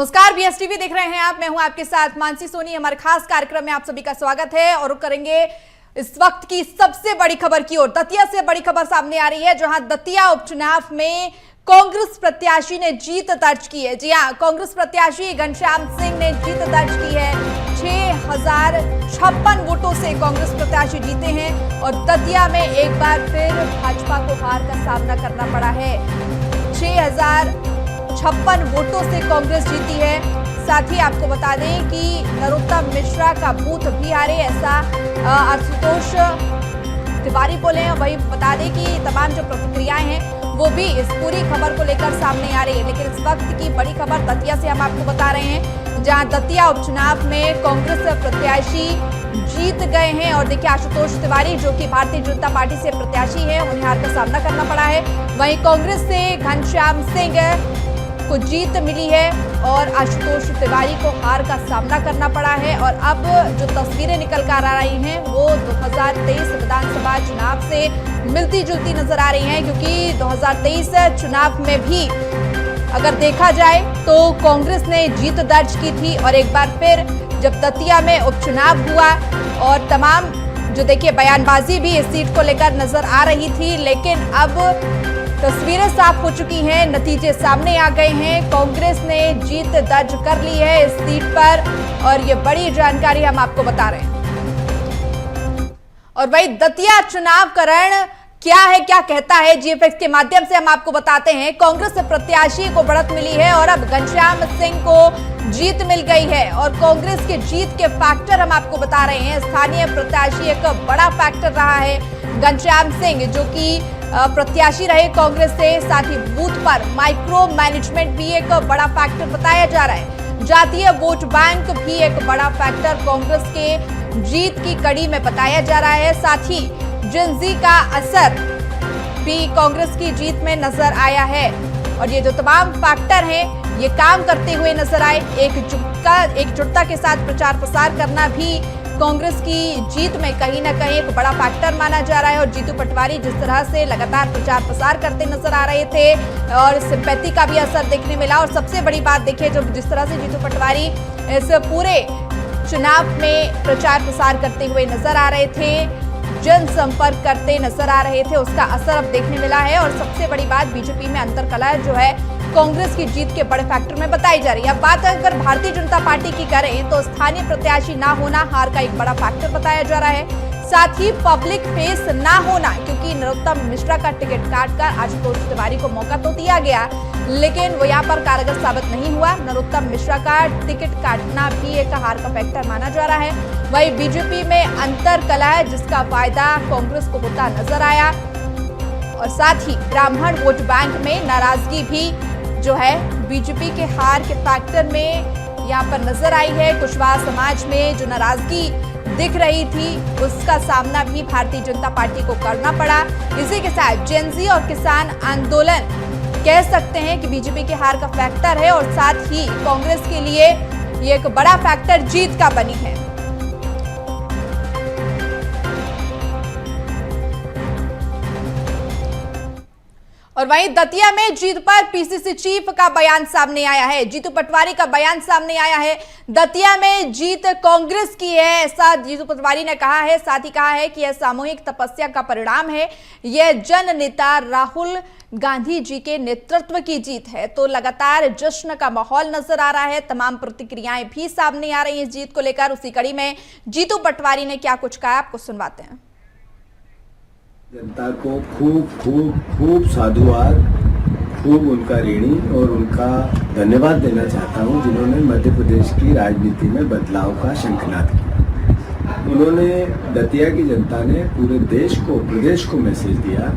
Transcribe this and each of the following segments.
नमस्कार, बीएसटीवी देख रहे हैं आप। मैं हूं आपके साथ मानसी सोनी। हमारे खास कार्यक्रम में आप सभी का स्वागत है और रुक करेंगे इस वक्त की सबसे बड़ी खबर की ओर। दतिया से बड़ी खबर सामने आ रही है, जहां दतिया उपचुनाव में कांग्रेस प्रत्याशी ने जीत दर्ज की है। जी हां, कांग्रेस प्रत्याशी घनश्याम सिंह ने जीत दर्ज की है। 6056 वोटों से कांग्रेस प्रत्याशी जीते हैं और दतिया में एक बार फिर भाजपा को हार का सामना करना पड़ा है। 6056 वोटों से कांग्रेस जीती है। साथ ही आपको बता दें कि नरोत्तम मिश्रा का बूथ भी हारे, ऐसा आशुतोष तिवारी बोले हैं। वही बता दें कि तमाम जो प्रतिक्रियाएं हैं वो भी इस पूरी खबर को लेकर सामने आ रही है। लेकिन इस वक्त की बड़ी खबर दतिया से हम आपको बता रहे हैं, जहां दतिया उपचुनाव में कांग्रेस प्रत्याशी जीत गए हैं। और देखिए, आशुतोष तिवारी जो कि भारतीय जनता पार्टी से प्रत्याशी है, उन्हें हार का सामना करना पड़ा है। वहीं कांग्रेस से घनश्याम सिंह को जीत मिली है और आशुतोष तिवारी को हार का सामना करना पड़ा है। और अब जो तस्वीरें निकल कर आ रही हैं वो 2023 विधानसभा चुनाव से मिलती जुलती नजर आ रही हैं, क्योंकि 2023 चुनाव में भी अगर देखा जाए तो कांग्रेस ने जीत दर्ज की थी। और एक बार फिर जब दतिया में उपचुनाव हुआ और तमाम जो देखिए बयानबाजी भी इस सीट को लेकर नजर आ रही थी, लेकिन अब तस्वीरें साफ हो चुकी हैं, नतीजे सामने आ गए हैं। कांग्रेस ने जीत दर्ज कर ली है इस सीट पर और ये बड़ी जानकारी हम आपको बता रहे हैं। और वही दतिया चुनाव करण क्या है, क्या कहता है, जीएफएक्स के माध्यम से हम आपको बताते हैं। कांग्रेस प्रत्याशी को बढ़त मिली है और अब घनश्याम सिंह को जीत मिल गई है। और कांग्रेस के जीत के फैक्टर हम आपको बता रहे हैं। स्थानीय प्रत्याशी एक बड़ा फैक्टर रहा है घनश्याम सिंह, जो कि प्रत्याशी रहे कांग्रेस से। साथ ही बूथ पर माइक्रो मैनेजमेंट भी एक बड़ा फैक्टर बताया जा रहा है। जातीय वोट बैंक भी एक बड़ा फैक्टर कांग्रेस के जीत की कड़ी में बताया जा रहा है। साथ ही जेनजी का असर भी कांग्रेस की जीत में नजर आया है। और ये जो तमाम फैक्टर हैं ये काम करते हुए नजर आए। एकजुटता के साथ प्रचार प्रसार करना भी कांग्रेस की जीत में कहीं ना कहीं एक बड़ा फैक्टर माना जा रहा है। और जीतू पटवारी जिस तरह से लगातार प्रचार प्रसार करते नजर आ रहे थे और सिंपैथी का भी असर देखने मिला। और सबसे बड़ी बात देखिए, जब जिस तरह से जीतू पटवारी इस पूरे चुनाव में प्रचार प्रसार करते हुए नजर आ रहे थे, जनसंपर्क करते नजर आ रहे थे, उसका असर अब देखने मिला है। और सबसे बड़ी बात, बीजेपी में अंतरकलह जो है कांग्रेस की जीत के बड़े फैक्टर में बताई जा रही है। अब बात अगर भारतीय जनता पार्टी की करें तो स्थानीय प्रत्याशी ना होना हार का एक बड़ा फैक्टर बताया जा रहा है। साथ ही पब्लिक फेस ना होना, क्योंकि नरोत्तम मिश्रा का टिकट काटकर आशुतोष तिवारी को मौका तो दिया गया, लेकिन वो यहाँ पर कारगर साबित नहीं हुआ। नरोत्तम मिश्रा का टिकट काटना भी एक हार का फैक्टर माना जा रहा है। वही बीजेपी में अंतरकलह, जिसका फायदा कांग्रेस को होता नजर आया। और साथ ही ब्राह्मण वोट बैंक में नाराजगी भी जो है बीजेपी के हार के फैक्टर में यहाँ पर नजर आई है। कुशवाहा समाज में जो नाराजगी दिख रही थी उसका सामना भी भारतीय जनता पार्टी को करना पड़ा। इसी के साथ जेनजी और किसान आंदोलन कह सकते हैं कि बीजेपी के हार का फैक्टर है। और साथ ही कांग्रेस के लिए ये एक बड़ा फैक्टर जीत का बनी है। और वहीं दतिया में जीत पर पीसीसी चीफ का बयान सामने आया है। जीतू पटवारी का बयान सामने आया है। दतिया में जीत कांग्रेस की है, ऐसा जीतू पटवारी ने कहा है। साथ ही कहा है कि यह सामूहिक तपस्या का परिणाम है, यह जन नेता राहुल गांधी जी के नेतृत्व की जीत है। तो लगातार जश्न का माहौल नजर आ रहा है। तमाम प्रतिक्रियाएं भी सामने आ रही हैं इस जीत को लेकर। उसी कड़ी में जीतू पटवारी ने क्या कुछ कहा, आपको सुनवाते हैं। जनता को खूब खूब खूब साधुवाद, खूब उनका ऋणी और उनका धन्यवाद देना चाहता हूं, जिन्होंने मध्य प्रदेश की राजनीति में बदलाव का शंखनाद किया। उन्होंने, दतिया की जनता ने पूरे देश को, प्रदेश को मैसेज दिया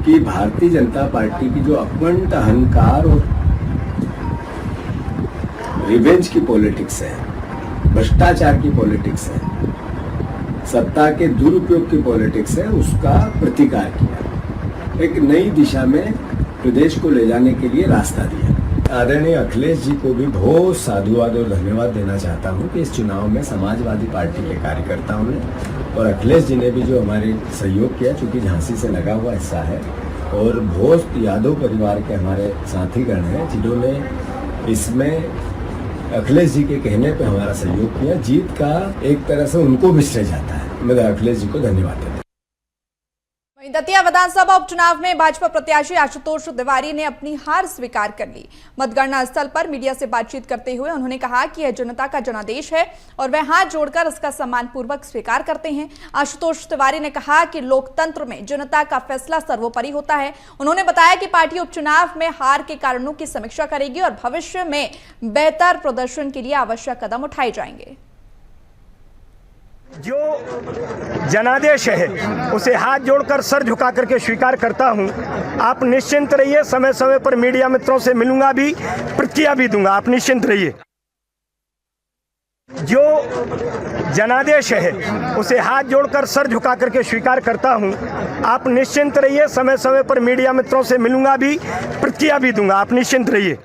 कि भारतीय जनता पार्टी की जो अखंड अहंकार और रिवेंज की पॉलिटिक्स है, भ्रष्टाचार की पॉलिटिक्स है, सत्ता के दुरुपयोग की पॉलिटिक्स है, उसका प्रतिकार किया। एक नई दिशा में प्रदेश को ले जाने के लिए रास्ता दिया। आदरणीय अखिलेश जी को भी बहुत साधुवाद और धन्यवाद देना चाहता हूं कि इस चुनाव में समाजवादी पार्टी के कार्यकर्ताओं ने और अखिलेश जी ने भी जो हमारे सहयोग किया, चूंकि झांसी से लगा हुआ हिस्सा है, और भोज यादव परिवार के हमारे साथीगण हैं जिन्होंने इसमें अखिलेश जी के कहने पे हमारा सहयोग किया। जीत का एक तरह से उनको भी श्रेय जाता है। मैं अखिलेश जी को धन्यवाद देता हूं। वहीं दतिया विधानसभा उपचुनाव में भाजपा प्रत्याशी आशुतोष तिवारी ने अपनी हार स्वीकार कर ली। मतगणना स्थल पर मीडिया से बातचीत करते हुए उन्होंने कहा कि यह जनता का जनादेश है और वह हाथ जोड़कर इसका सम्मानपूर्वक स्वीकार करते हैं। आशुतोष तिवारी ने कहा कि लोकतंत्र में जनता का फैसला सर्वोपरि होता है। उन्होंने बताया कि पार्टी उपचुनाव में हार के कारणों की समीक्षा करेगी और भविष्य में बेहतर प्रदर्शन के लिए आवश्यक कदम उठाए जाएंगे। जो जनादेश है उसे हाथ जोड़कर सर झुका करके स्वीकार करता हूं। आप निश्चिंत रहिए, समय समय पर मीडिया मित्रों से मिलूंगा भी, प्रतिक्रिया भी दूंगा, आप निश्चिंत रहिए। जो जनादेश है उसे हाथ जोड़कर सर झुका करके स्वीकार करता हूं। आप निश्चिंत रहिए, समय समय पर मीडिया मित्रों से मिलूंगा भी, प्रतिक्रिया भी दूंगा, आप निश्चिंत रहिए।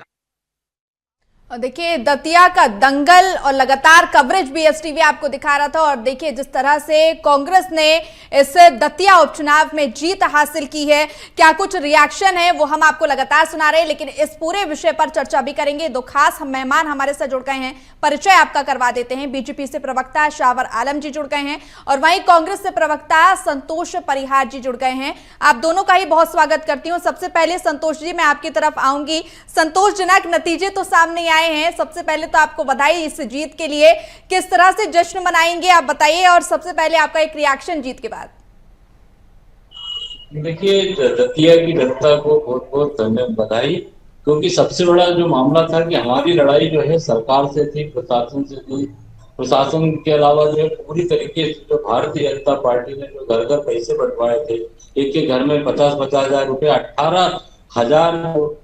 देखिए दतिया का दंगल और लगातार कवरेज बीएसटीवी आपको दिखा रहा था और देखिए जिस तरह से कांग्रेस ने इस दतिया उपचुनाव में जीत हासिल की है, क्या कुछ रिएक्शन है वो हम आपको लगातार सुना रहे हैं, लेकिन इस पूरे विषय पर चर्चा भी करेंगे। दो खास मेहमान हमारे साथ जुड़ गए हैं, परिचय आपका करवा देते हैं। बीजेपी से प्रवक्ता शावर आलम जी जुड़ गए हैं और वहीं कांग्रेस से प्रवक्ता संतोष परिहार जी जुड़ गए हैं। आप दोनों का ही बहुत स्वागत करती हूँ। सबसे पहले संतोष जी मैं आपकी तरफ आऊंगी। संतोषजनक नतीजे तो सामने आए हैं, सबसे पहले तो आपको बधाई इस जीत के लिए। किस तरह से जश्न मनाएंगे आप बताइए, और सबसे पहले आपका एक रिएक्शन जीत के बाद। देखिए दतिया की जनता को बहुत बहुत धन्यवाद, बधाई, क्योंकि सबसे बड़ा जो मामला था कि हमारी लड़ाई जो है सरकार से थी, प्रशासन से थी। प्रशासन के अलावा जो है पूरी तरीके से जो भारतीय जनता पार्टी ने जो घर घर पैसे बंटवाए थे, एक एक घर में 50-50 हजार रुपए, 18,000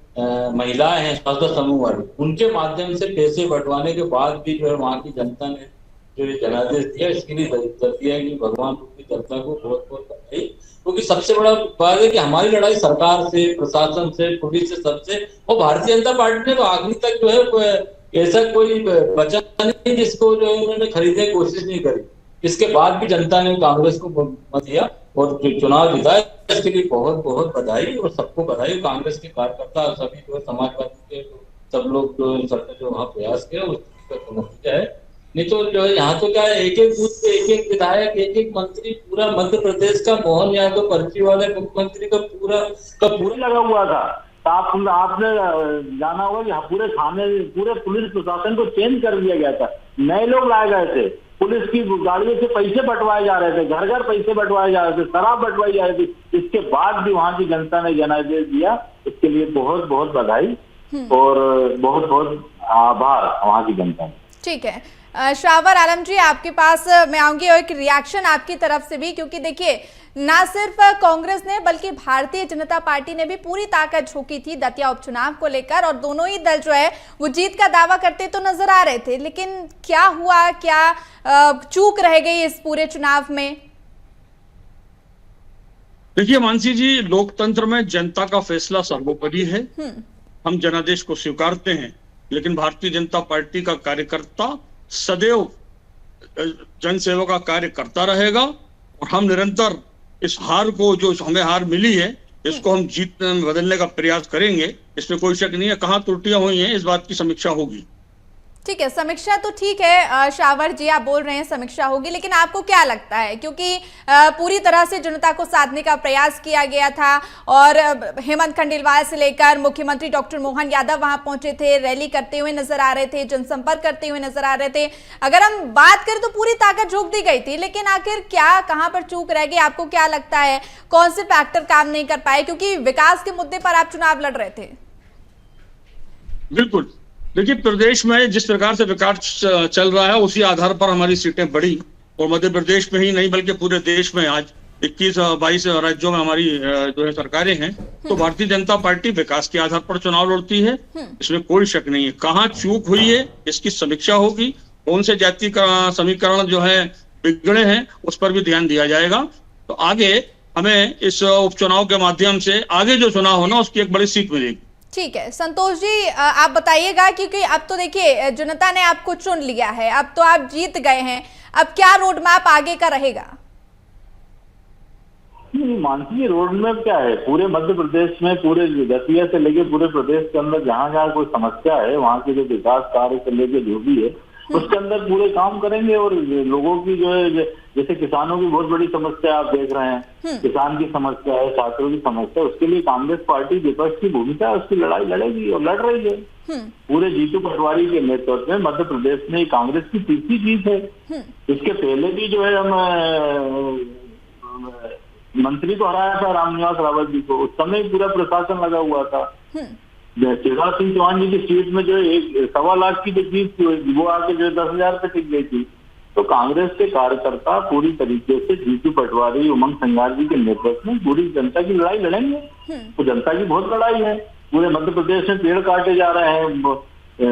महिलाएं हैं स्वास्थ्य समूह वाली, उनके माध्यम से पैसे बंटवाने के बाद भी जो है वहाँ की जनता ने जो ये जनादेश दिया, इसके लिए दतिया की भगवान रूपी जनता को बहुत बहुत बधाई। क्योंकि सबसे बड़ा बात है कि हमारी लड़ाई सरकार से, प्रशासन से, पुलिस से, सबसे, और भारतीय जनता पार्टी ने तो आखिरी तक जो है ऐसा कोई बचा नहीं जिसको जो है उन्होंने खरीदने की कोशिश नहीं करी। इसके बाद भी जनता ने कांग्रेस को मत दिया और चुनाव जीता, इसके लिए बहुत बहुत बधाई और सबको बधाई। कांग्रेस के कार्यकर्ता सभी जो समाजवादी के सब लोग जो वहाँ प्रयास किया उसका नतीजा है। नहीं तो जो है यहाँ तो क्या है, एक एक बूथ पे एक एक विधायक, एक एक मंत्री, पूरा मध्य प्रदेश का मोहन यादव पर्ची वाले मुख्यमंत्री का पूरा लगा हुआ था। तो आपने जाना होगा कि पूरे थाने, पूरे पुलिस प्रशासन को चेंज कर दिया गया था, नए लोग लाए गए थे, पुलिस की गाड़ियों से पैसे बंटवाए जा रहे थे, घर घर पैसे बंटवाए जा रहे थे, शराब बंटवाई जा रही थी। इसके बाद भी वहां की जनता ने जनादेश दिया, इसके लिए बहुत बहुत बधाई और बहुत बहुत आभार वहां की जनता ने। ठीक है, शावर आलम जी आपके पास मैं आऊंगी और एक रिएक्शन आपकी तरफ से भी, क्योंकि देखिए ना सिर्फ कांग्रेस ने बल्कि भारतीय जनता पार्टी ने भी पूरी ताकत झोंकी थी दतिया उपचुनाव को लेकर और दोनों ही दल जो है वो जीत का दावा करते तो नजर आ रहे थे, लेकिन क्या हुआ, क्या चूक रह गई इस पूरे चुनाव में? देखिए मानसी जी, लोकतंत्र में जनता का फैसला सर्वोपरि है। हम जनादेश को स्वीकारते हैं, लेकिन भारतीय जनता पार्टी का कार्यकर्ता सदैव जनसेवा का कार्य करता रहेगा और हम निरंतर इस हार को, जो हमें हार मिली है, इसको हम जीत में बदलने का प्रयास करेंगे। इसमें कोई शक नहीं है। कहाँ त्रुटियां हुई हैं इस बात की समीक्षा होगी। ठीक है, समीक्षा तो ठीक है शावर जी, आप बोल रहे हैं समीक्षा होगी, लेकिन आपको क्या लगता है, क्योंकि पूरी तरह से जनता को साधने का प्रयास किया गया था और हेमंत खंडेलवाल से लेकर मुख्यमंत्री डॉक्टर मोहन यादव वहां पहुंचे थे, रैली करते हुए नजर आ रहे थे, जनसंपर्क करते हुए नजर आ रहे थे। अगर हम बात करें तो पूरी ताकत झोंक दी गई थी, लेकिन आखिर क्या, कहां पर चूक रह गई? आपको क्या लगता है, कौन से फैक्टर काम नहीं कर पाए, क्योंकि विकास के मुद्दे पर आप चुनाव लड़ रहे थे? बिल्कुल, देखिए प्रदेश में जिस प्रकार से विकास चल रहा है उसी आधार पर हमारी सीटें बढ़ी और मध्य प्रदेश में ही नहीं बल्कि पूरे देश में आज 21-22 राज्यों में हमारी जो है सरकारें हैं। तो भारतीय जनता पार्टी विकास के आधार पर चुनाव लड़ती है, इसमें कोई शक नहीं है। कहाँ चूक हुई है इसकी समीक्षा होगी, कौन से जाति का समीकरण जो है बिगड़े हैं उस पर भी ध्यान दिया जाएगा। तो आगे हमें इस उपचुनाव के माध्यम से आगे जो चुनाव होना उसकी एक बड़ी सीख मिलेगी। ठीक है संतोष जी, आप बताइएगा, क्योंकि अब तो देखिए जनता ने आपको चुन लिया है, अब तो आप जीत गए हैं, अब क्या रोड मैप आगे का रहेगा? नहीं, मानसी रोड मैप क्या है? पूरे मध्य प्रदेश में, पूरे दतिया से लेके पूरे प्रदेश के अंदर जहाँ जहाँ कोई समस्या है, वहाँ के जो विकास कार्य से लेके जो भी है, उसके अंदर पूरे काम करेंगे। और लोगों की जो है, जैसे किसानों की बहुत बड़ी समस्या आप देख रहे हैं, किसान की समस्या है, छात्रों की समस्या, उसके लिए कांग्रेस पार्टी विपक्ष की भूमिका है, उसकी लड़ाई लड़ेगी और लड़ रही है। पूरे जीतू पटवारी के नेतृत्व में मध्य प्रदेश में कांग्रेस की तीसरी जीत है। इसके पहले भी जो है हम मंत्री को हराया था, रामनिवास रावत जी को, उस समय पूरा प्रशासन लगा हुआ था। शिवराज सिंह चौहान जी की सीट में जो 1.25 लाख की जो जीत थी, वो आके जो 10,000 पे टिक गई थी। तो कांग्रेस के कार्यकर्ता पूरी तरीके से जीतू पटवारी, उमंग संगार जी के नेतृत्व में पूरी जनता की लड़ाई लड़ेंगे। तो जनता की बहुत लड़ाई है। पूरे मध्य प्रदेश में पेड़ काटे जा रहे हैं,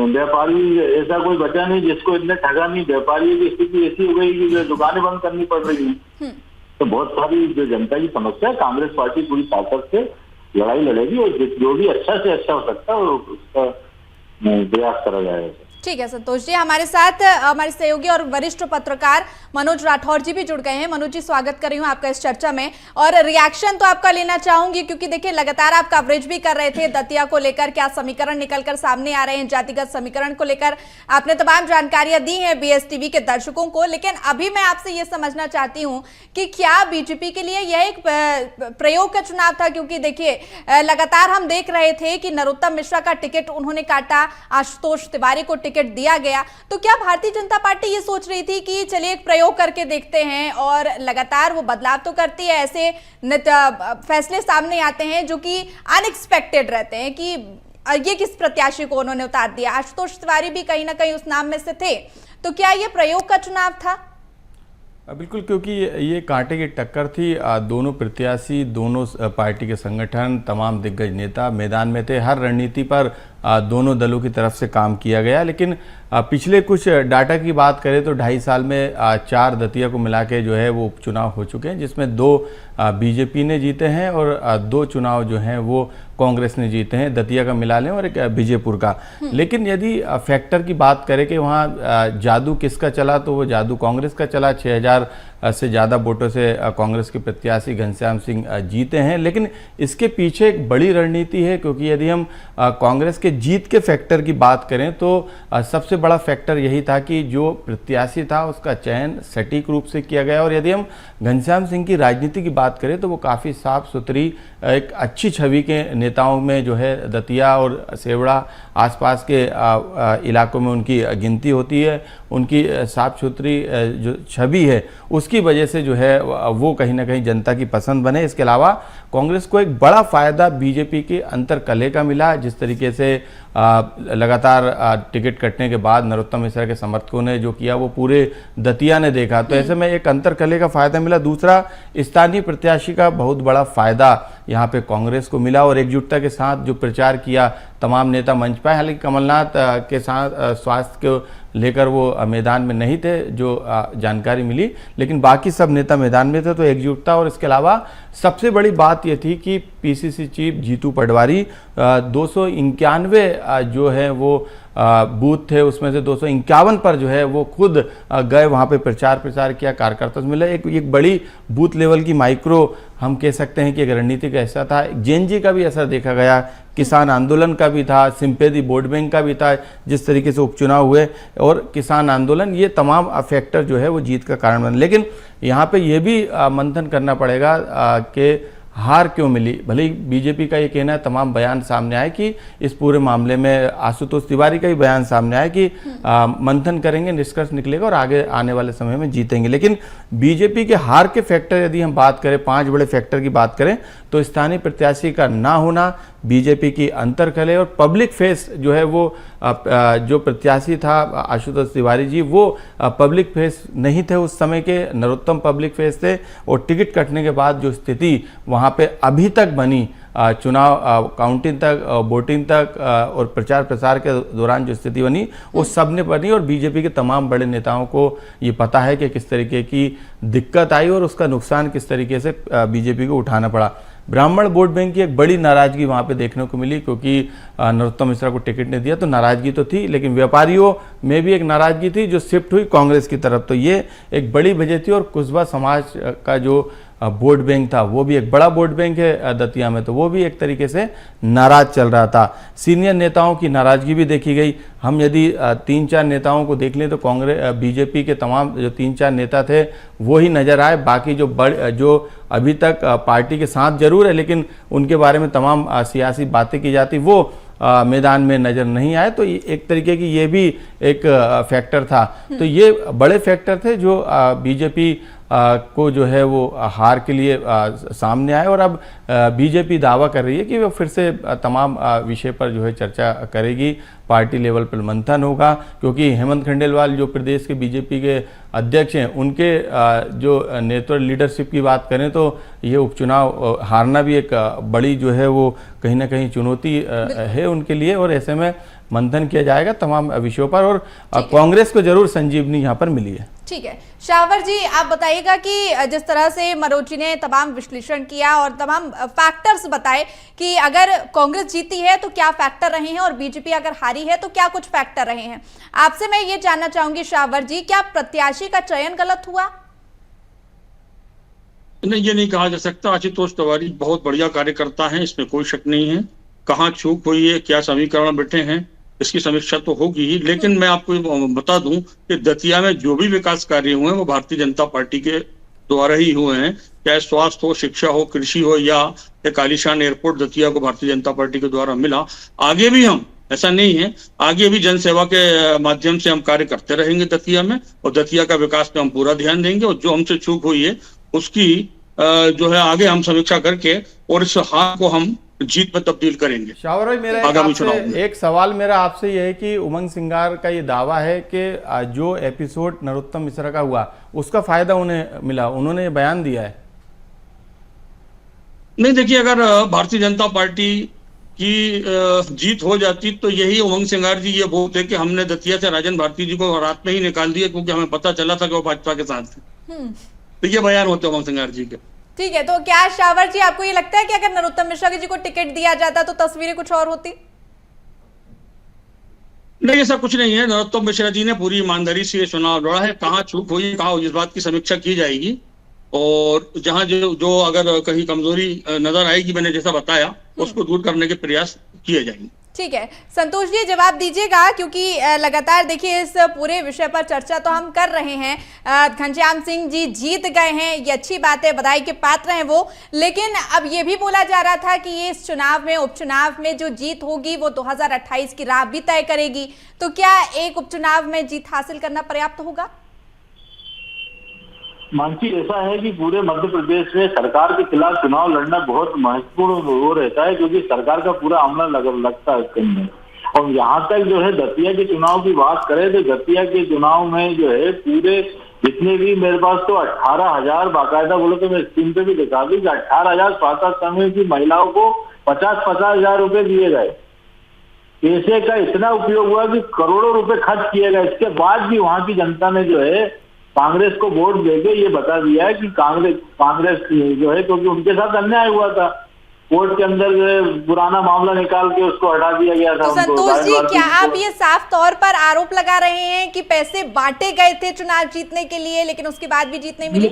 व्यापारी ऐसा कोई बचा नहीं जिसको इतने ठगा नहीं। व्यापारियों की स्थिति ऐसी हो गई कि जो दुकानें बंद करनी पड़ रही है। तो बहुत सारी जो जनता की समस्या है, कांग्रेस पार्टी पूरी ताकत से लड़ाई लड़ेगी और जो भी अच्छा से अच्छा हो सकता है उसका प्रयास करा जाएगा। ठीक है संतोष जी, हमारे साथ हमारे सहयोगी और वरिष्ठ पत्रकार मनोज राठौर जी भी जुड़ गए हैं। मनोज जी, स्वागत कर रही हूं आपका इस चर्चा में, और रिएक्शन तो आपका लेना चाहूंगी क्योंकि देखिए लगातार आप कवरेज भी कर रहे थे दतिया को लेकर, क्या समीकरण निकलकर सामने आ रहे हैं जातिगत समीकरण को लेकर, आपने तमाम जानकारियां दी हैं BSTV के दर्शकों को। लेकिन अभी मैं आपसे ये समझना चाहती हूँ कि क्या बीजेपी के लिए यह एक प्रयोग का चुनाव था? क्योंकि देखिए लगातार हम देख रहे थे कि नरोत्तम मिश्रा का टिकट उन्होंने काटा, आशुतोष तिवारी को टिकट दिया गया। तो क्या भारतीय जनता पार्टी ये सोच रही थी कि चलिए एक प्रयोग करके देखते हैं, और लगातार वो बदलाव तो करती है, ऐसे फैसले सामने आते हैं जो कि अनएक्सपेक्टेड रहते हैं कि ये किस प्रत्याशी को उन्होंने उतार दिया। आशुतोष तिवारी भी कहीं ना कहीं उस नाम में से थे। तो क्या ये प्रयोग का चुनाव था? बिल्कुल, क्योंकि ये कांटे की टक्कर थी। दोनों प्रत्याशी, दोनों पार्टी के संगठन, तमाम दिग्गज नेता मैदान में थे। हर रणनीति पर दोनों दलों की तरफ से काम किया गया। लेकिन पिछले कुछ डाटा की बात करें तो 2.5 साल में 4 दतिया को मिला के जो है वो उपचुनाव हो चुके हैं, जिसमें 2 बीजेपी ने जीते हैं और 2 चुनाव जो हैं वो कांग्रेस ने जीते हैं, दतिया का मिला लें और एक विजयपुर का। लेकिन यदि फैक्टर की बात करें कि वहाँ जादू किसका चला, तो वो जादू कांग्रेस का चला। 6,000 से ज़्यादा वोटों से कांग्रेस के प्रत्याशी घनश्याम सिंह जीते हैं। लेकिन इसके पीछे एक बड़ी रणनीति है, क्योंकि यदि हम कांग्रेस के जीत के फैक्टर की बात करें तो सबसे बड़ा फैक्टर यही था कि जो प्रत्याशी था उसका चयन सटीक रूप से किया गया। और यदि हम घनश्याम सिंह की राजनीति की बात करें तो वो काफ़ी साफ सुथरी, एक अच्छी छवि के नेताओं में जो है दतिया और सेवड़ा आसपास के इलाकों में उनकी गिनती होती है। उनकी साफ सुथरी जो छवि है उसकी वजह से जो है वो कहीं ना कहीं जनता की पसंद बने। इसके अलावा कांग्रेस को एक बड़ा फायदा बीजेपी के अंतरकलह का मिला। जिस तरीके से लगातार टिकट कटने के बाद नरोत्तम मिश्रा के समर्थकों ने जो किया वो पूरे दतिया ने देखा, तो ऐसे में एक अंतरकलह का फायदा मिला। दूसरा, स्थानीय प्रत्याशी का बहुत बड़ा फायदा यहाँ पे कांग्रेस को मिला और एकजुटता के साथ जो प्रचार किया तमाम नेता मंच पाए। हालांकि कमलनाथ के साथ स्वास्थ्य को लेकर वो मैदान में नहीं थे, जो जानकारी मिली, लेकिन बाकी सब नेता मैदान में थे। तो एकजुटता, और इसके अलावा सबसे बड़ी बात ये थी कि PCC चीफ जीतू पटवारी 291 जो है वो बूथ थे, उसमें से 251 पर जो है वो खुद गए, वहाँ पे प्रचार किया, कार्यकर्ता से मिले। एक बड़ी बूथ लेवल की माइक्रो हम कह सकते हैं कि एक रणनीति का ऐसा था। जेएनजी का भी असर देखा गया, किसान आंदोलन का भी था, सिंपैथी वोट बैंक का भी था, जिस तरीके से उपचुनाव हुए और किसान आंदोलन, ये तमाम फैक्टर जो है वो जीत का कारण बने। लेकिन यहाँ पे ये भी मंथन करना पड़ेगा कि हार क्यों मिली। भले ही बीजेपी का ये कहना है, तमाम बयान सामने आए कि इस पूरे मामले में आशुतोष तिवारी का भी बयान सामने आया कि मंथन करेंगे, निष्कर्ष निकलेगा और आगे आने वाले समय में जीतेंगे। लेकिन बीजेपी के हार के फैक्टर यदि हम बात करें, 5 बड़े फैक्टर की बात करें, तो स्थानीय प्रत्याशी का ना होना, बीजेपी की अंतरकलह और पब्लिक फेस जो है वो जो प्रत्याशी था आशुतोष तिवारी जी, वो पब्लिक फेस नहीं थे उस समय के, नरोत्तम पब्लिक फेस थे। और टिकट कटने के बाद जो स्थिति वहाँ पे अभी तक बनी, चुनाव काउंटिंग तक, वोटिंग तक और प्रचार प्रसार के दौरान जो स्थिति बनी वो सब ने बनी। और बीजेपी के तमाम बड़े नेताओं को ये पता है कि किस तरीके की दिक्कत आई और उसका नुकसान किस तरीके से बीजेपी को उठाना पड़ा। ब्राह्मण वोट बैंक की एक बड़ी नाराजगी वहाँ पे देखने को मिली, क्योंकि नरोत्तम मिश्रा को टिकट नहीं दिया तो नाराजगी तो थी, लेकिन व्यापारियों में भी एक नाराजगी थी जो शिफ्ट हुई कांग्रेस की तरफ। तो ये एक बड़ी वजह थी। और कुशवा समाज का जो वोट बैंक था, वो भी एक बड़ा वोट बैंक है दतिया में, तो वो भी एक तरीके से नाराज चल रहा था। सीनियर नेताओं की नाराजगी भी देखी गई। हम यदि 3-4 नेताओं को देख लें तो कांग्रेस बीजेपी के तमाम जो 3-4 नेता थे वो ही नजर आए। बाकी जो अभी तक पार्टी के साथ जरूर है लेकिन उनके बारे में तमाम सियासी बातें की जाती वो मैदान में नजर नहीं आए। तो एक तरीके की ये भी एक फैक्टर था। तो ये बड़े फैक्टर थे जो बीजेपी को जो है वो हार के लिए सामने आए। और अब बीजेपी दावा कर रही है कि वो फिर से तमाम विषय पर जो है चर्चा करेगी, पार्टी लेवल पर मंथन होगा, क्योंकि हेमंत खंडेलवाल जो प्रदेश के बीजेपी के अध्यक्ष हैं उनके जो नेतृत्व लीडरशिप की बात करें तो ये उपचुनाव हारना भी एक बड़ी जो है वो कहीं ना कहीं चुनौती है उनके लिए। और ऐसे में मंथन किया जाएगा तमाम विषयों पर और कांग्रेस को जरूर संजीवनी यहाँ पर मिली है। ठीक है शाहवर जी, आप बताइएगा कि जिस तरह से मनोज जी ने तमाम विश्लेषण किया और तमाम फैक्टर्स बताए कि अगर कांग्रेस जीती है तो क्या फैक्टर रहे हैं और बीजेपी अगर हारी है तो क्या कुछ फैक्टर रहे हैं। आपसे मैं ये जानना चाहूंगी शाहवर जी, क्या प्रत्याशी का चयन गलत हुआ? नहीं, ये नहीं कहा जा सकता। आशुतोष तिवारी बहुत बढ़िया कार्यकर्ता हैं, इसमें कोई शक नहीं है। कहाँ चूक हुई है, क्या समीकरण बैठे हैं, इसकी समीक्षा तो होगी ही। लेकिन मैं आपको बता दूं कि दतिया में जो भी विकास कार्य हुए हैं वो भारतीय जनता पार्टी के द्वारा ही हुए हैं। चाहे स्वास्थ्य हो, शिक्षा हो, कृषि हो या एक आलीशान एयरपोर्ट दतिया को भारतीय जनता पार्टी के द्वारा मिला। आगे भी हम, ऐसा नहीं है, आगे भी जनसेवा के माध्यम से हम कार्य करते रहेंगे दतिया में और दतिया का विकास पे हम पूरा ध्यान देंगे। और जो हमसे चूक हुई है उसकी जो है आगे हम समीक्षा करके और इस हार को हम जीत में तब्दील करेंगे। शाहवर भाई, मेरा एक सवाल मेरा आपसे यह है कि उमंग सिंगार का ये दावा है कि जो एपिसोड नरोत्तम मिश्रा का हुआ उसका फायदा उन्हें मिला, उन्होंने ये बयान दिया है। नहीं, देखिए, अगर भारतीय जनता पार्टी की जीत हो जाती तो यही उमंग सिंगार जी ये बोलते कि हमने दतिया से राजन भारती जी को रात में ही निकाल दिया क्योंकि हमें पता चला था कि वो भाजपा के साथ थे। तो ये बयान होते उमंग सिंगार जी के। ठीक है, तो क्या शाहवर जी आपको ये लगता है कि अगर नरोत्तम मिश्रा जी को टिकट दिया जाता तो तस्वीरें कुछ और होती? नहीं, ऐसा कुछ नहीं है। नरोत्तम मिश्रा जी ने पूरी ईमानदारी से ये चुनाव लड़ा है। कहाँ चूक हुई, कहाँ, इस बात की समीक्षा की जाएगी और जहां जो अगर कहीं कमजोरी नजर आएगी, मैंने जैसा बताया, उसको दूर करने के प्रयास किए जाएंगे। ठीक है, संतोष जी जवाब दीजिएगा, क्योंकि लगातार देखिए इस पूरे विषय पर चर्चा तो हम कर रहे हैं। घनश्याम सिंह जी जीत गए हैं, ये अच्छी बात है, बधाई के पात्र हैं वो, लेकिन अब ये भी बोला जा रहा था कि ये इस चुनाव में, उपचुनाव में जो जीत होगी वो 2028 की राह भी तय करेगी। तो क्या एक उपचुनाव में जीत हासिल करना पर्याप्त होगा? मानसी, ऐसा है कि पूरे मध्य प्रदेश में सरकार के खिलाफ चुनाव लड़ना बहुत महत्वपूर्ण वो रहता है, क्योंकि सरकार का पूरा अमला लगता है इसके अंदर। और यहाँ तक जो है दतिया के चुनाव की बात करें तो दतिया के चुनाव में जो है पूरे जितने भी, मेरे पास तो 18,000 बाकायदा बोलो तो मैं स्क्रीन पे भी दिखा दूं कि 18,000 स्वास्थ्य समूह की महिलाओं को 50-50 हजार रुपए दिए गए। पैसे का इतना उपयोग हुआ कि करोड़ों रुपए खर्च किए गए। इसके बाद भी वहां की जनता ने जो है कांग्रेस को वोट देके ये बता दिया है कि कांग्रेस जो है, क्योंकि उनके साथ अन्याय हुआ था, कोर्ट के अंदर जो है पुराना मामला निकाल के उसको हटा दिया गया था। तो संतोष जी, क्या आप ये साफ तौर पर आरोप लगा रहे हैं कि पैसे बांटे गए थे चुनाव जीतने के लिए, लेकिन उसके बाद भी जीत नहीं मिली?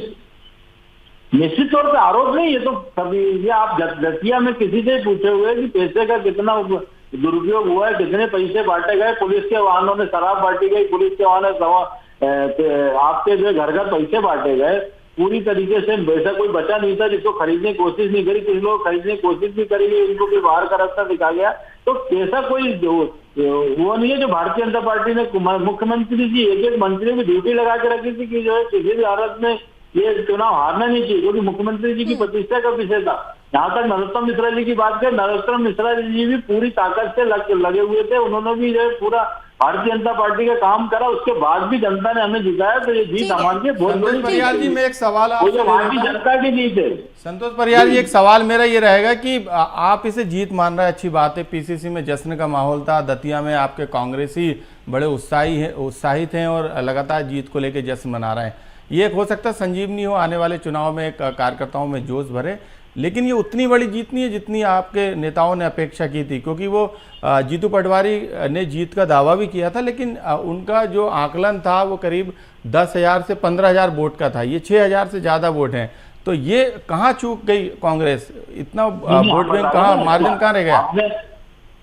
निश्चित तौर पर आरोप नहीं, ये तो सभी, ये आप दतिया में किसी से पूछे हुए कि पैसे का कितना दुरुपयोग हुआ है, कितने पैसे बांटे गए। पुलिस के वाहनों में शराब बांटी गई, पुलिस के वाहनों आपके जो घर घर पैसे बांटे गए, पूरी तरीके से वैसा कोई बचा नहीं था जिसको खरीदने की कोशिश नहीं करी। कुछ लोग खरीदने की कोशिश भी करेंगे, इनको कोई बाहर का रास्ता दिखा गया। तो ऐसा कोई वो नहीं है जो भारतीय जनता पार्टी ने मुख्यमंत्री जी एक मंत्री की ड्यूटी लगा के रखी थी कि जो है किसी भी हालत में ये चुनाव हारना नहीं चाहिए, क्योंकि मुख्यमंत्री जी की प्रतिष्ठा का विषय था। यहाँ तक नरोत्तम मिश्रा जी की बात करें, नरोत्तम मिश्रा जी भी पूरी ताकत से लगे हुए थे। उन्होंने भी जो है पूरा भारतीय जनता पार्टी का काम करा, उसके बाद भी जनता ने हमें जिताया। तो ये जीत हमारे लिए बहुत बड़ी परियार जी, मैं एक सवाल वहाँ की जनता की जीत है। संतोष परियार जी, एक सवाल मेरा ये रहेगा कि आप इसे जीत मान रहे हैं, अच्छी बात है। पीसीसी में जश्न का माहौल था, दतिया में आपके कांग्रेसी बड़े उत्साहित हैं और लगातार जीत को लेकर जश्न मना रहे हैं। ये हो सकता है संजीवनी हो आने वाले चुनाव में, कार्यकर्ताओं में जोश भरे, लेकिन ये उतनी बड़ी जीत नहीं है जितनी आपके नेताओं ने अपेक्षा की थी, क्योंकि वो जीतू पटवारी ने जीत का दावा भी किया था, लेकिन उनका जो आकलन था वो करीब 10,000 से 15,000 वोट का था। ये 6,000 से ज़्यादा वोट हैं। तो ये कहाँ चूक गई कांग्रेस? इतना वोट बैंक कहाँ, मार्जिन कहाँ रह गया?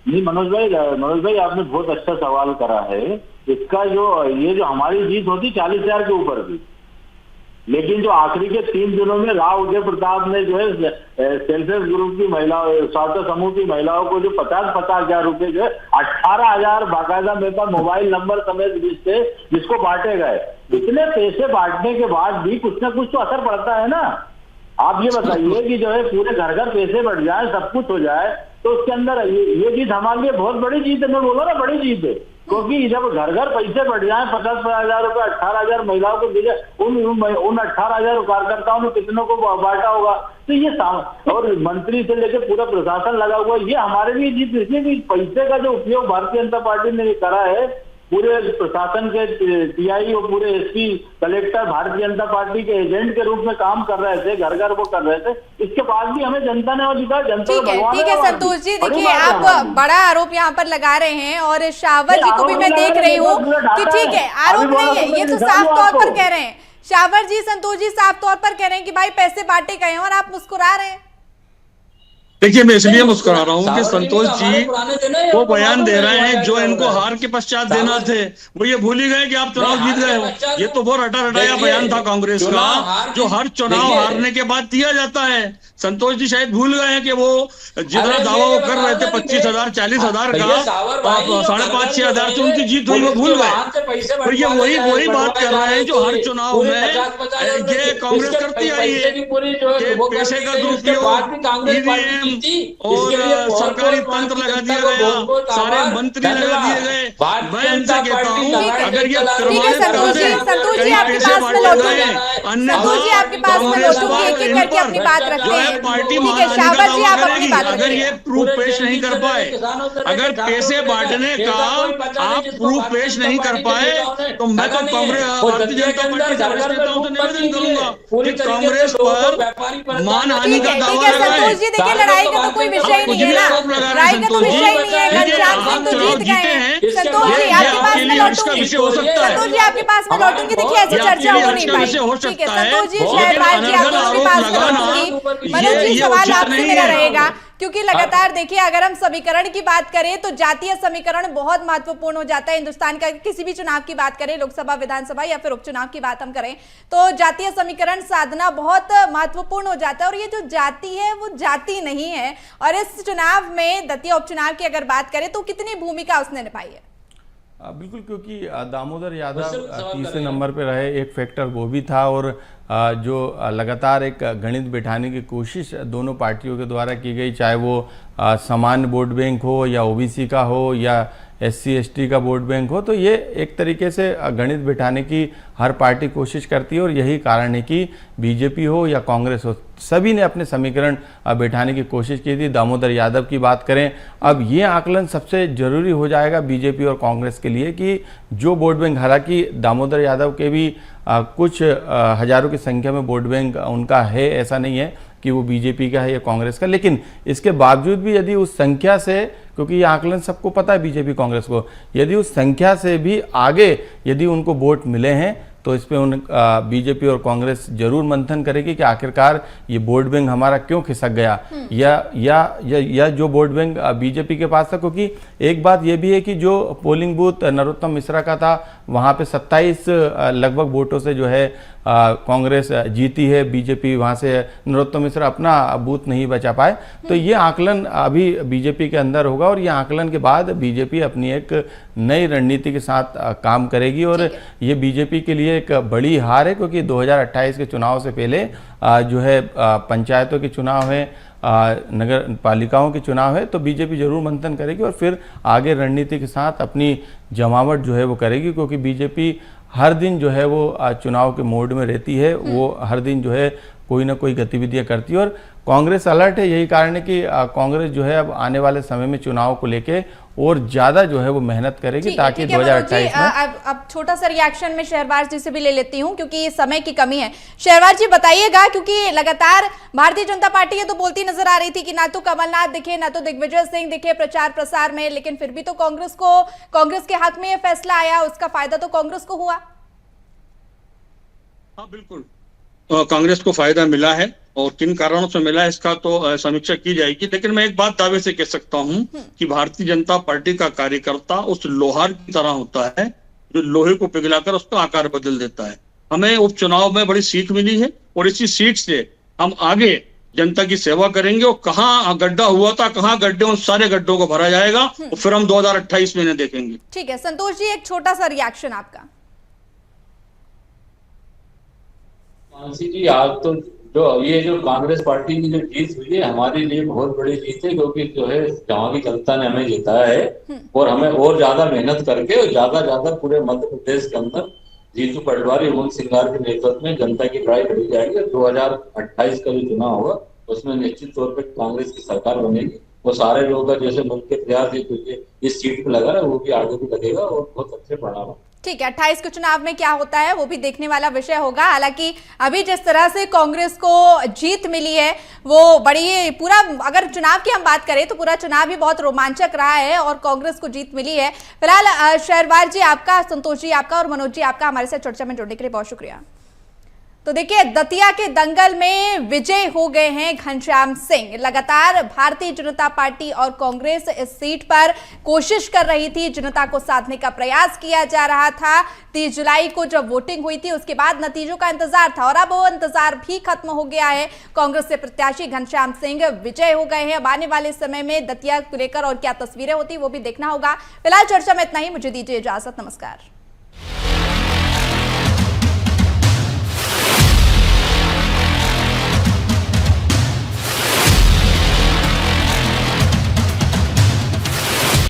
नहीं मनोज भाई आपने बहुत अच्छा सवाल करा है। इसका ये जो हमारी जीत होती 40,000 के ऊपर थी, लेकिन जो आखिरी के 3 दिनों में राव उदय प्रताप ने जो है सेल्फ हेल्प ग्रुप की महिलाओं, स्वास्थ्य समूह की महिलाओं को जो 50,000 रुपए जो है 18,000 बाकायदा मेरे पास मोबाइल नंबर समेत थे, जिसको बांटे गए। इतने पैसे बांटने के बाद भी कुछ ना कुछ तो असर पड़ता है ना। आप ये बताइए कि जो है पूरे घर घर पैसे बढ़ जाए, सब कुछ हो जाए, तो उसके अंदर ये जीत हमारे लिए बहुत बड़ी जीत है। मैं बोला ना बड़ी जीत है, क्योंकि जब घर घर पैसे बढ़ जाए, 50,000 रुपए 18,000 महिलाओं को दिए, उन 18,000 कार्यकर्ताओं ने कितनों को बांटा होगा। तो ये और मंत्री से लेकर पूरा प्रशासन लगा हुआ, ये हमारे लिए जीत इसलिए कि पैसे का जो उपयोग भारतीय जनता पार्टी ने करा है, पूरे प्रशासन के टीआई और पूरे SP collector Bharatiya Janata party के एजेंट के रूप में काम कर रहे थे, घर घर वो कर रहे थे। इसके बाद भी हमें जनता ने और जिताया। जनता ठीक है संतोष जी, देखिए आप बड़ा आरोप यहाँ पर लगा रहे हैं और शावर जी को भी मैं देख रही हूँ कि ठीक है आरोप नहीं है, ये तो साफ तौर पर कह रहे हैं शावर जी, संतोष जी साफ तौर पर कह रहे हैं कि भाई पैसे बांटे गए हैं और आप मुस्कुरा रहे हैं। देखिए मैं इसलिए मुस्कुरा रहा हूँ कि संतोष जी वो बयान दे रहे हैं जो इनको हार के पश्चात देना थे, वो ये भूल ही गए कि आप चुनाव जीत गए हो। ये तो वो रटा रटाया बयान था कांग्रेस का, जो हर चुनाव हारने के बाद दिया जाता है। संतोष जी शायद भूल गए हैं कि वो जितना दावा वो कर रहे थे 25,000 40,000 का, 5,500-6,000 से उनकी जीत हुई, वो भूल गए। तो ये वही बात कर रहे हैं जो हर चुनाव में ये कांग्रेस करती आई है, पैसे का दुरुपयोग, ईवीएम और सरकारी तंत्र लगा दिया गया, सारे मंत्री लगा दिए गए। मैं इनसे कहता हूँ अगर ये संतोष जी आपके पास में लौटूंगी, संतोष जी आपके पास में लौटूंगी, एक एक करके अपनी बात रखते हैं। पार्टी ठीक है शावर जी आप अपनी बात रखिए। अगर ये प्रूफ पेश नहीं कर पाए, अगर पैसे बांटने का आप प्रूफ पेश नहीं कर पाए, तो मैं तो कांग्रेस भारतीय जनता पार्टी के वरिष्ठ नेताओं से निवेदन करूंगा कि कांग्रेस पर मानहानि का दावा लगाए। संतोष जी देखिए लड़ाई का तो कोई विषय नहीं है ना, लड़ाई का तो विषय नहीं है, घनश्याम सिंह तो जीत गए हैं। संतोष जी आपके पास में लौटूंगी, संतोष जी आपके पास में लौटूंगी। देखिए ऐसी चर्चा हो नहीं पाई, ठीक है संतोष जी, शहरबाज जी आपके पास में लौटूंगी। मनोज जी सवाल आपसे मेरा रहेगा, क्योंकि लगातार देखिए अगर हम समीकरण की बात करें तो जातीय समीकरण बहुत महत्वपूर्ण हो जाता है हिंदुस्तान का। किसी भी चुनाव की बात करें, लोकसभा विधानसभा या फिर उपचुनाव की बात हम करें, तो जातीय समीकरण साधना बहुत महत्वपूर्ण हो जाता है। और ये जो जाति है वो जाति नहीं है, और इस चुनाव में दतिया उपचुनाव की अगर बात करें तो कितनी भूमिका उसने निभाई है? बिल्कुल, क्योंकि दामोदर यादव तीसरे नंबर पे रहे, एक फैक्टर वो भी था। और जो लगातार एक गणित बिठाने की कोशिश दोनों पार्टियों के द्वारा की गई, चाहे वो सामान्य वोट बैंक हो या ओबीसी का हो या SC ST का वोट बैंक हो, तो ये एक तरीके से गणित बिठाने की हर पार्टी कोशिश करती है। और यही कारण है कि बीजेपी हो या कांग्रेस हो, सभी ने अपने समीकरण बिठाने की कोशिश की थी। दामोदर यादव की बात करें, अब ये आकलन सबसे ज़रूरी हो जाएगा बीजेपी और कांग्रेस के लिए कि जो वोट बैंक, हालांकि दामोदर यादव के भी कुछ हजारों की संख्या में वोट बैंक उनका है, ऐसा नहीं है कि वो बीजेपी का है या कांग्रेस का, लेकिन इसके बावजूद भी यदि उस संख्या से, क्योंकि ये आकलन सबको पता है बीजेपी कांग्रेस को, यदि उस संख्या से भी आगे यदि उनको वोट मिले हैं तो इस पर बीजेपी और कांग्रेस जरूर मंथन करेगी कि आखिरकार ये वोट बैंक हमारा क्यों खिसक गया, या जो वोट बैंक बीजेपी के पास था। क्योंकि एक बात ये भी है कि जो पोलिंग बूथ नरोत्तम मिश्रा का था, वहाँ पे 27 लगभग वोटों से जो है कांग्रेस जीती है, बीजेपी वहाँ से नरोत्तम मिश्रा अपना बूथ नहीं बचा पाए। तो ये आकलन अभी बीजेपी के अंदर होगा, और ये आकलन के बाद बीजेपी अपनी एक नई रणनीति के साथ काम करेगी। और ये बीजेपी के लिए एक बड़ी हार है, क्योंकि 2028 के चुनाव से पहले जो है पंचायतों के चुनाव है, नगर पालिकाओं के चुनाव है, तो बीजेपी जरूर मंथन करेगी और फिर आगे रणनीति के साथ अपनी जमावट जो है वो करेगी। क्योंकि बीजेपी हर दिन जो है वो चुनाव के मोड में रहती है, वो हर दिन जो है कोई ना कोई गतिविधियां करती है। और कांग्रेस अलर्ट है, यही कारण है कि कांग्रेस जो है अब आने वाले समय में चुनाव को लेके और ज्यादा जो है वो मेहनत करेगी, ताकि 2028 में। अब छोटा सा रिएक्शन में शहरबाज जी से भी ले लेती हूं, क्योंकि समय की कमी है। शहरबाज जी बताइएगा, क्योंकि लगातार भारतीय जनता पार्टी ये तो बोलती नजर आ रही थी कि ना तो कमलनाथ दिखे, ना तो दिग्विजय सिंह दिखे प्रचार प्रसार में, लेकिन फिर भी तो कांग्रेस के हाथ में ये फैसला आया, उसका फायदा तो कांग्रेस को हुआ। हाँ बिल्कुल, कांग्रेस को फायदा मिला है और किन कारणों से मिला है इसका तो समीक्षा की जाएगी। लेकिन मैं एक बात दावे से कह सकता हूं कि भारतीय जनता पार्टी का कार्यकर्ता उस लोहार की तरह होता है जो लोहे को पिघलाकर उसका आकार बदल देता है। हमें उपचुनाव में बड़ी सीख मिली है और इसी सीट से हम आगे जनता की सेवा करेंगे और कहाँ गड्ढा हुआ था, कहाँ गड्ढे, उन सारे गड्ढों को भरा जाएगा और फिर हम 2028 में देखेंगे। ठीक है संतोष जी, एक छोटा सा रिएक्शन आपका। मानसी जी, आज तो जो कांग्रेस पार्टी की जो जीत हुई है हमारे लिए बहुत बड़ी जीत है, क्योंकि जो है जहाँ की जनता ने हमें जिताया है और हमें और ज्यादा मेहनत करके और ज्यादा पूरे मध्य प्रदेश के अंदर जीतू पटवारी उमंग सिंगार के नेतृत्व में जनता की लड़ाई लड़ी जाएगी। 2028 का जो चुनाव होगा उसमें निश्चित तौर पर कांग्रेस की सरकार बनेगी। वो सारे लोगों का जैसे मुल्क के प्रयास इस सीट पे लगा रहा है वो भी आगे भी लगेगा और बहुत अच्छे परिणाम। ठीक है, 28 के चुनाव में क्या होता है वो भी देखने वाला विषय होगा। हालांकि अभी जिस तरह से कांग्रेस को जीत मिली है वो बड़ी, पूरा अगर चुनाव की हम बात करें तो पूरा चुनाव भी बहुत रोमांचक रहा है और कांग्रेस को जीत मिली है। फिलहाल शहरवार जी आपका, संतोष जी आपका और मनोज जी आपका हमारे साथ चर्चा में जुड़ने के लिए बहुत शुक्रिया। तो देखिए, दतिया के दंगल में विजय हो गए हैं घनश्याम सिंह। लगातार भारतीय जनता पार्टी और कांग्रेस इस सीट पर कोशिश कर रही थी, जनता को साधने का प्रयास किया जा रहा था। 30 जुलाई को जब वोटिंग हुई थी उसके बाद नतीजों का इंतजार था और अब वो इंतजार भी खत्म हो गया है। कांग्रेस से प्रत्याशी घनश्याम सिंह विजय हो गए हैं। अब आने वाले समय में दतिया को लेकर और क्या तस्वीरें होती वो भी देखना होगा। फिलहाल चर्चा में इतना ही, मुझे दीजिए इजाजत, नमस्कार।